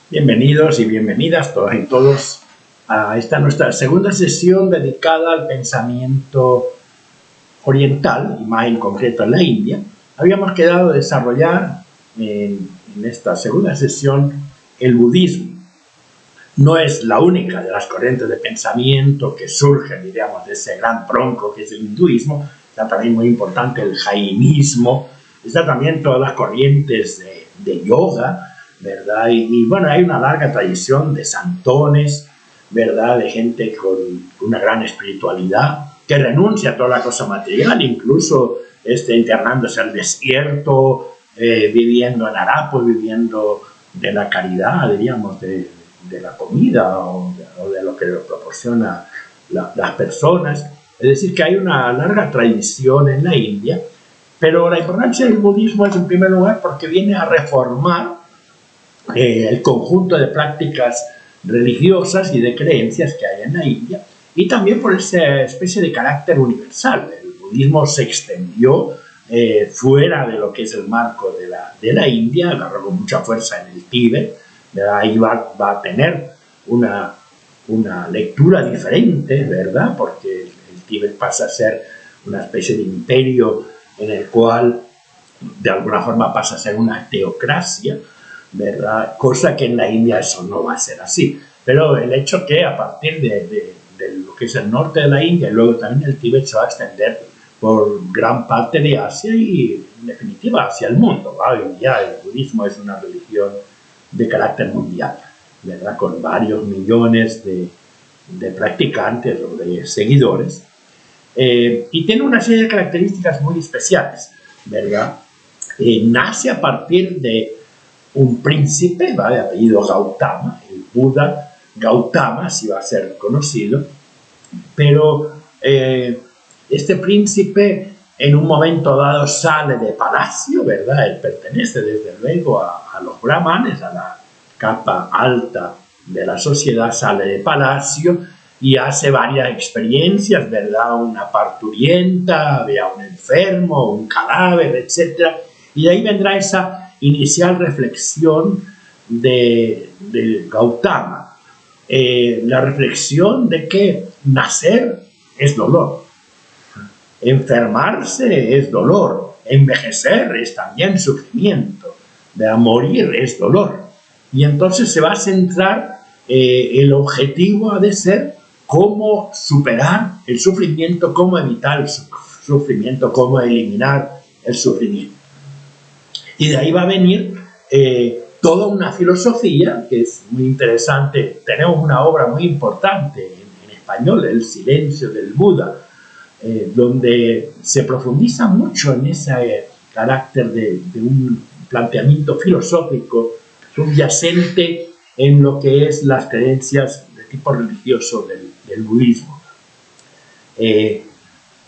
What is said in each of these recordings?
Bienvenidos y bienvenidas todas y todos a esta nuestra segunda sesión dedicada al pensamiento oriental, y más en concreto en la India. Habíamos quedado de desarrollar en esta segunda sesión el budismo. No es la única de las corrientes de pensamiento que surgen, diríamos, de ese gran tronco que es el hinduismo. Está también muy importante el jainismo, está también todas las corrientes de yoga, ¿verdad? Y bueno, hay una larga tradición de santones, ¿verdad? De gente con una gran espiritualidad, que renuncia a toda la cosa material, incluso internándose al desierto, viviendo en harapos, viviendo de la caridad, diríamos, de la comida o de lo que proporciona las personas. Es decir, que hay una larga tradición en la India, pero la importancia del budismo es en primer lugar porque viene a reformar el conjunto de prácticas religiosas y de creencias que hay en la India, y también por esa especie de carácter universal. El budismo se extendió fuera de lo que es el marco de la India, agarró con mucha fuerza en el Tíbet. Ahí va a tener una lectura diferente, ¿verdad? Porque el Tíbet pasa a ser una especie de imperio en el cual de alguna forma pasa a ser una teocracia, ¿verdad? Cosa que en la India eso no va a ser así. Pero el hecho que a partir de lo que es el norte de la India y luego también el Tíbet se va a extender por gran parte de Asia y en definitiva hacia el mundo. Hoy en día el budismo es una religión de carácter mundial, ¿verdad? Con varios millones de practicantes o de seguidores, y tiene una serie de características muy especiales, ¿verdad? Nace a partir de un príncipe, ¿vale? De apellido Gautama, el Buda Gautama, así va a ser conocido, pero este príncipe en un momento dado sale de palacio, ¿verdad? Él pertenece desde luego a los brahmanes, a la capa alta de la sociedad, sale de palacio y hace varias experiencias, ¿verdad? Una parturienta, ve a un enfermo, un cadáver, etc. Y de ahí vendrá esa inicial reflexión de Gautama, la reflexión de que nacer es dolor, enfermarse es dolor, envejecer es también sufrimiento, morir es dolor. Y entonces se va a centrar, el objetivo ha de ser cómo superar el sufrimiento, cómo evitar el sufrimiento, cómo eliminar el sufrimiento. Y de ahí va a venir toda una filosofía que es muy interesante. Tenemos una obra muy importante en español, El silencio del Buda, donde se profundiza mucho en ese carácter de un planteamiento filosófico subyacente en lo que es las creencias de tipo religioso del budismo.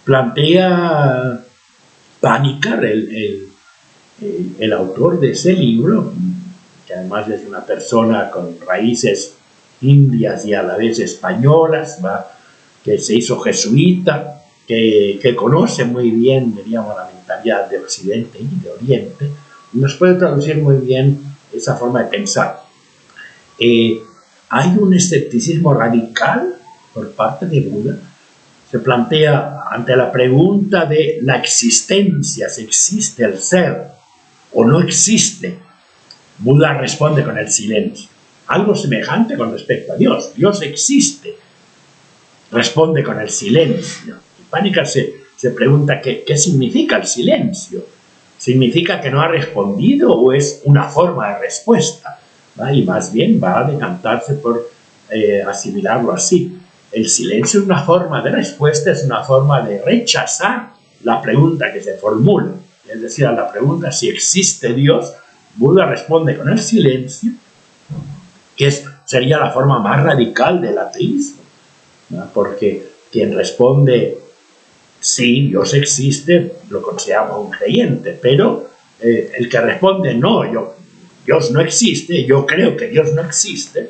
Plantea Panikkar, el autor de ese libro, que además es una persona con raíces indias y a la vez españolas, ¿va? Que se hizo jesuita, que conoce muy bien, diríamos, la mentalidad de Occidente y de Oriente, y nos puede traducir muy bien esa forma de pensar. Hay un escepticismo radical por parte de Buda. Se plantea ante la pregunta de la existencia, si existe el ser o no existe. Buda responde con el silencio. Algo semejante con respecto a Dios. Dios existe. Responde con el silencio. Y Panikkar se pregunta qué significa el silencio. ¿Significa que no ha respondido o es una forma de respuesta? ¿Va? Y más bien va a decantarse por asimilarlo así. El silencio es una forma de respuesta, es una forma de rechazar la pregunta que se formula. Es decir, a la pregunta si existe Dios, Buda responde con el silencio, que sería la forma más radical del ateísmo, ¿no? Porque quien responde sí, Dios existe, lo consideramos un creyente, pero el que responde no, Dios no existe, yo creo que Dios no existe,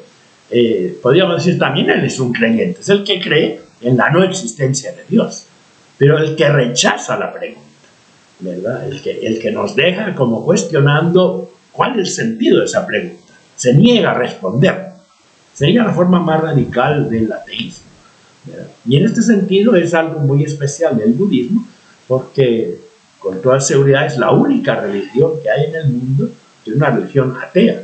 podríamos decir también él es un creyente, es el que cree en la no existencia de Dios, pero el que rechaza la pregunta, ¿verdad? El que nos deja como cuestionando cuál es el sentido de esa pregunta. se niega a responder. Sería la forma más radical del ateísmo, ¿verdad? Y en este sentido es algo muy especial del budismo, porque con toda seguridad es la única religión que hay en el mundo que es una religión atea.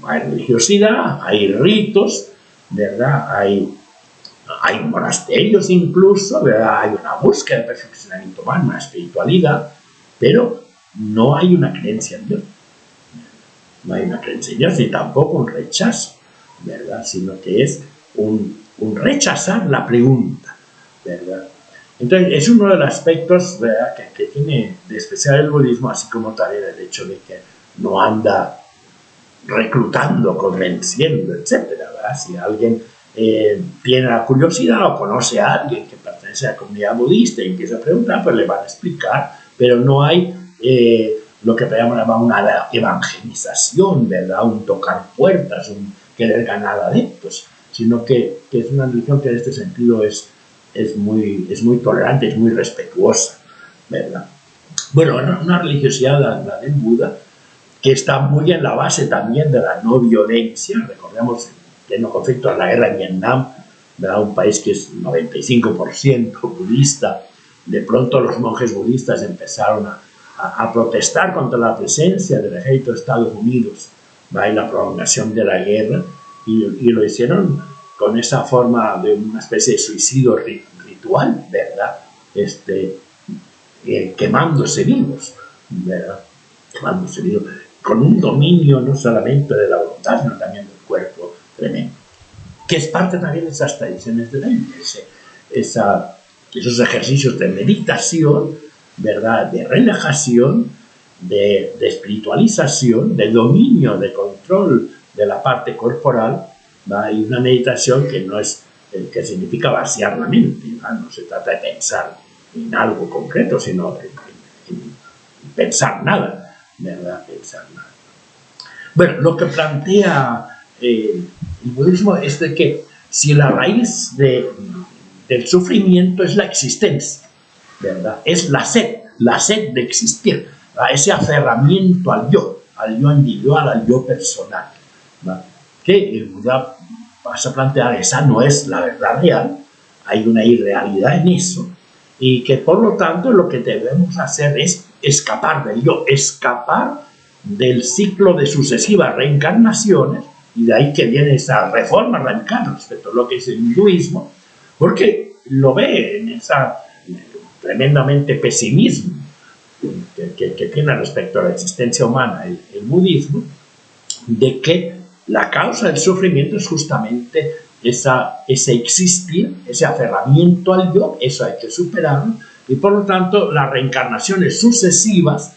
Hay religiosidad, hay ritos, ¿verdad? Hay monasterios incluso, ¿verdad? Hay una búsqueda de perfeccionamiento humano, una espiritualidad, pero no hay una creencia en Dios. No hay una creencia en Dios ni tampoco un rechazo, ¿verdad? Sino que es un rechazar la pregunta, ¿verdad? Entonces, es uno de los aspectos, ¿verdad?, que tiene de especial el budismo, así como también el hecho de que no anda reclutando, convenciendo, etcétera, ¿verdad? Si alguien tiene la curiosidad o conoce a alguien que pertenece a la comunidad budista y empieza a preguntar, pues le van a explicar, pero no hay lo que podemos llamar una evangelización, ¿verdad? Un tocar puertas, un querer ganar adeptos, sino que es una religión que en este sentido es muy tolerante, es muy respetuosa, ¿verdad? Bueno, una religiosidad, la del Buda, que está muy en la base también de la no violencia. Recordemos que en los conflictos de la guerra en Vietnam, ¿verdad?, un país que es 95% budista, de pronto los monjes budistas empezaron a protestar contra la presencia del ejército de Estados Unidos, ¿verdad?, y la prolongación de la guerra, y lo hicieron con esa forma de una especie de suicidio ritual, ¿verdad? Quemándose vivos, ¿verdad? Quemándose vivos, con un dominio no solamente de la voluntad, sino también del cuerpo tremendo, que es parte también de esas tradiciones de la India, esos ejercicios de meditación, ¿verdad?, de relajación, de espiritualización, de dominio, de control de la parte corporal, ¿verdad?, y una meditación que no es que significa vaciar la mente, ¿verdad? No se trata de pensar en algo concreto, sino en pensar nada, ¿verdad? Pensar nada. Bueno, lo que plantea el budismo es de que si la raíz del sufrimiento es la existencia, ¿verdad?, es la sed de existir, ¿verdad?, ese aferramiento al yo individual, al yo personal, ¿verdad?, que el Buda pasa a plantear, esa no es la verdad real, hay una irrealidad en eso, y que por lo tanto lo que debemos hacer es escapar del yo, escapar del ciclo de sucesivas reencarnaciones, y de ahí que viene esa reforma radical respecto a lo que es el hinduismo, porque lo ve en esa tremendamente pesimismo que tiene respecto a la existencia humana el budismo, de que la causa del sufrimiento es justamente ese existir, ese aferramiento al yo, eso hay que superarlo, y por lo tanto las reencarnaciones sucesivas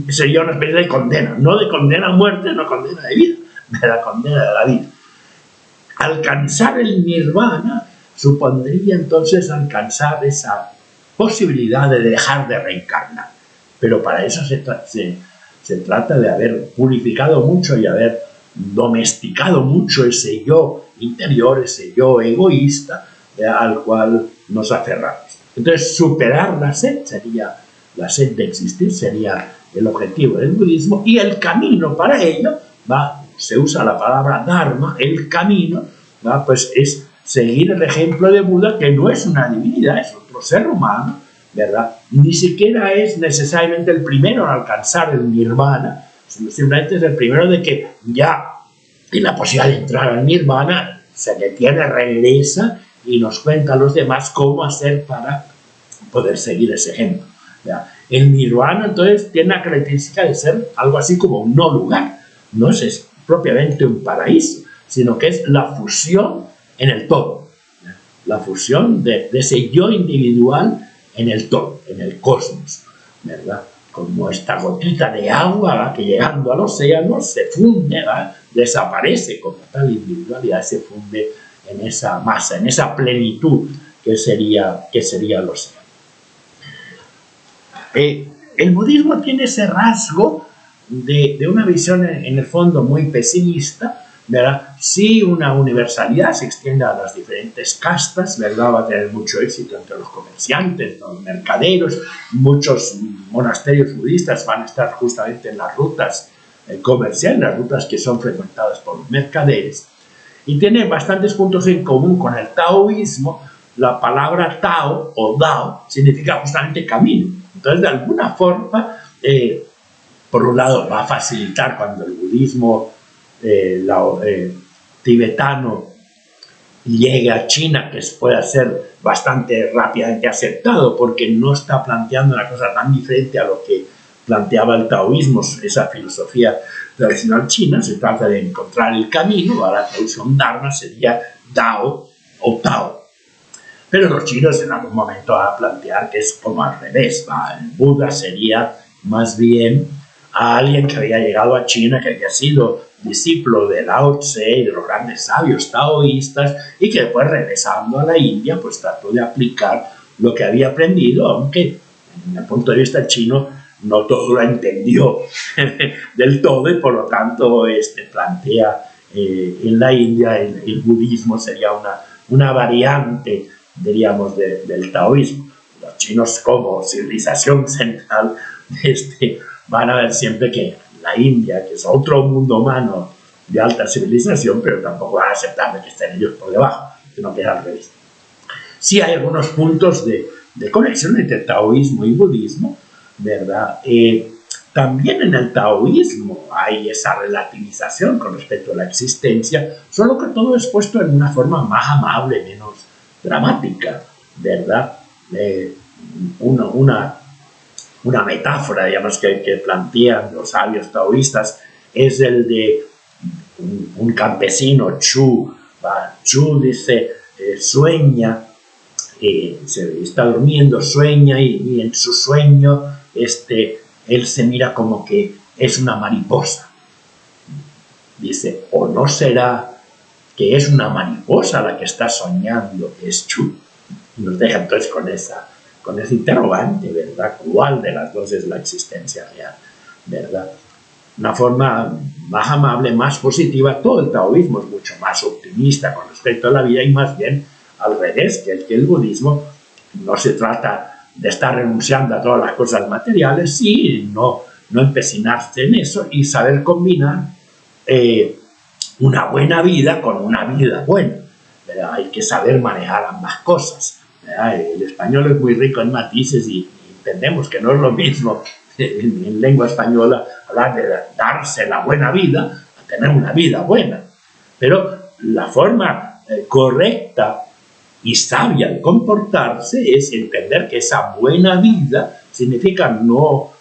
sería una especie de condena, no de condena a muerte, no condena de vida, de la condena de la vida. Alcanzar el nirvana supondría entonces alcanzar esa posibilidad de dejar de reencarnar, pero para eso se trata de haber purificado mucho y haber domesticado mucho ese yo interior, ese yo egoísta, al cual nos aferramos. Entonces, superar la sed de existir sería el objetivo del budismo, y el camino para ello se usa la palabra dharma, el camino, pues es seguir el ejemplo de Buda, que no es una divinidad, es otro ser humano, ¿verdad? Ni siquiera es necesariamente el primero en alcanzar el nirvana, sino simplemente es el primero de que ya en la posibilidad de entrar al nirvana se detiene, regresa y nos cuenta a los demás cómo hacer para poder seguir ese ejemplo, ¿verdad? El nirvana entonces tiene la característica de ser algo así como un no lugar, no es propiamente un paraíso, sino que es la fusión en el todo, ¿verdad?, la fusión de ese yo individual en el todo, en el cosmos, ¿verdad?, como esta gotita de agua, ¿verdad?, que llegando al océano se funde, ¿verdad?, desaparece como tal individualidad, se funde en esa masa, en esa plenitud que sería el océano. El budismo tiene ese rasgo de una visión en el fondo muy pesimista, ¿verdad? Sí, una universalidad se extiende a las diferentes castas, ¿verdad? Va a tener mucho éxito entre los comerciantes, los mercaderos, muchos monasterios budistas van a estar justamente en las rutas comercial, las rutas que son frecuentadas por los mercaderes, y tiene bastantes puntos en común con el taoísmo. La palabra Tao o Dao significa justamente camino. Entonces, de alguna forma, por un lado, va a facilitar cuando el budismo tibetano llegue a China, que pueda ser bastante rápidamente aceptado, porque no está planteando una cosa tan diferente a lo que planteaba el taoísmo, esa filosofía tradicional china. Se trata de encontrar el camino. Ahora la traducción Dharma sería Dao o Tao. Pero los chinos en algún momento van a plantear que es como al revés, ¿va? El Buda sería más bien a alguien que había llegado a China, que había sido discípulo de Lao Tse y de los grandes sabios taoístas, y que después, regresando a la India, pues trató de aplicar lo que había aprendido, aunque desde el punto de vista chino no todo lo entendió del todo, y por lo tanto plantea en la India el budismo sería una variante, diríamos, del taoísmo. Los chinos, como civilización central, van a ver siempre que la India, que es otro mundo humano de alta civilización, pero tampoco van a aceptar que estén ellos por debajo, sino que es al revés. Sí hay algunos puntos de conexión entre taoísmo y budismo, ¿verdad? También en el taoísmo hay esa relativización con respecto a la existencia, solo que todo es puesto en una forma más amable, menos dramática, ¿verdad? Una metáfora, digamos, que plantean los sabios taoístas es el de un campesino, Chu. Chu dice, sueña, se está durmiendo, sueña, y en su sueño él se mira como que es una mariposa. Dice, ¿o no será que es una mariposa la que está soñando, que es Chu? Y nos deja entonces con ese interrogante, ¿verdad? ¿Cuál de las dos es la existencia real? ¿Verdad? Una forma más amable, más positiva. Todo el taoísmo es mucho más optimista con respecto a la vida, y más bien al revés que el budismo. No se trata de estar renunciando a todas las cosas materiales, sí, no empecinarse en eso, y saber combinar una buena vida con una vida buena, ¿verdad? Hay que saber manejar ambas cosas, ¿verdad? El español es muy rico en matices, y entendemos que no es lo mismo en lengua española hablar de darse la buena vida a tener una vida buena. Pero la forma correcta y sabia de comportarse es entender que esa buena vida significa no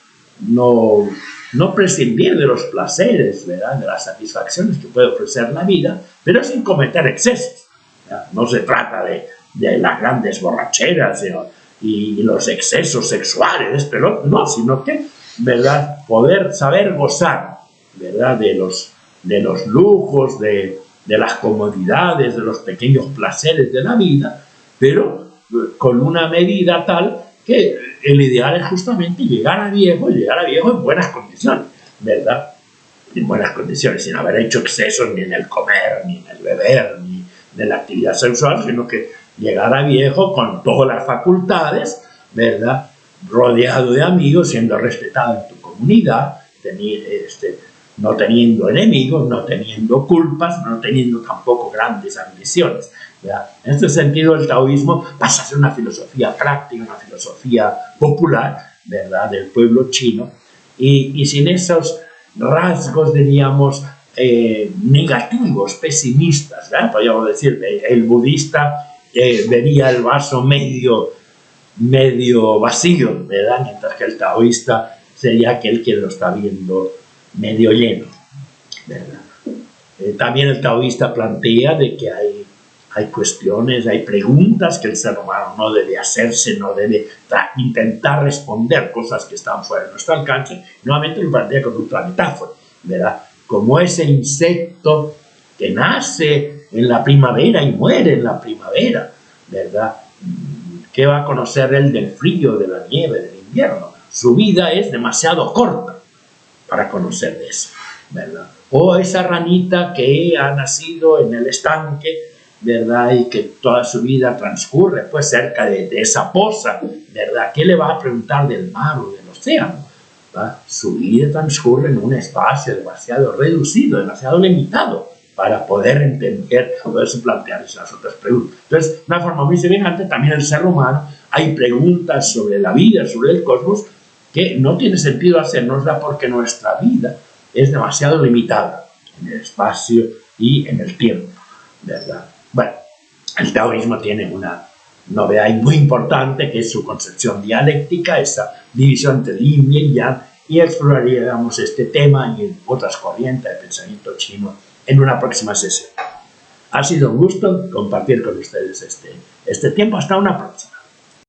prescindir de los placeres, ¿verdad? De las satisfacciones que puede ofrecer la vida, pero sin cometer excesos, ¿verdad? No se trata de las grandes borracheras y los excesos sexuales, pero no, sino que, ¿verdad?, poder saber gozar, ¿verdad?, de los lujos, de las comodidades, de los pequeños placeres de la vida, pero con una medida tal que el ideal es justamente llegar a viejo en buenas condiciones, ¿verdad? En buenas condiciones, sin haber hecho excesos ni en el comer, ni en el beber, ni en la actividad sexual, sino que llegar a viejo con todas las facultades, ¿verdad? Rodeado de amigos, siendo respetado en tu comunidad, no teniendo enemigos, no teniendo culpas, no teniendo tampoco grandes ambiciones, ¿verdad? En este sentido, el taoísmo pasa a ser una filosofía práctica, una filosofía popular, ¿verdad?, del pueblo chino, y sin esos rasgos, diríamos, negativos, pesimistas, ¿verdad? Podríamos decir, el budista vería el vaso medio vacío, ¿verdad?, mientras que el taoísta sería aquel que lo está viendo medio lleno, ¿verdad? También el taoísta plantea de que hay cuestiones, hay preguntas que el ser humano no debe hacerse, no debe intentar responder cosas que están fuera de nuestro alcance. Nuevamente lo plantea con otra metáfora, ¿verdad? Como ese insecto que nace en la primavera y muere en la primavera, ¿verdad? ¿Qué va a conocer él del frío, de la nieve, del invierno? Su vida es demasiado corta para conocer de eso, ¿verdad? O esa ranita que ha nacido en el estanque, ¿verdad?, y que toda su vida transcurre pues cerca de esa poza, ¿verdad? ¿Qué le va a preguntar del mar o del océano? Su vida transcurre en un espacio demasiado reducido, demasiado limitado para poder entender, poderse plantear esas otras preguntas. Entonces, de una forma muy semejante, también el ser humano, hay preguntas sobre la vida, sobre el cosmos, que no tiene sentido hacernosla porque nuestra vida es demasiado limitada en el espacio y en el tiempo, ¿verdad? Bueno, el taoísmo tiene una novedad muy importante, que es su concepción dialéctica, esa división entre yin y yang, y exploraríamos este tema y otras corrientes de pensamiento chino en una próxima sesión. Ha sido un gusto compartir con ustedes este tiempo. Hasta una próxima.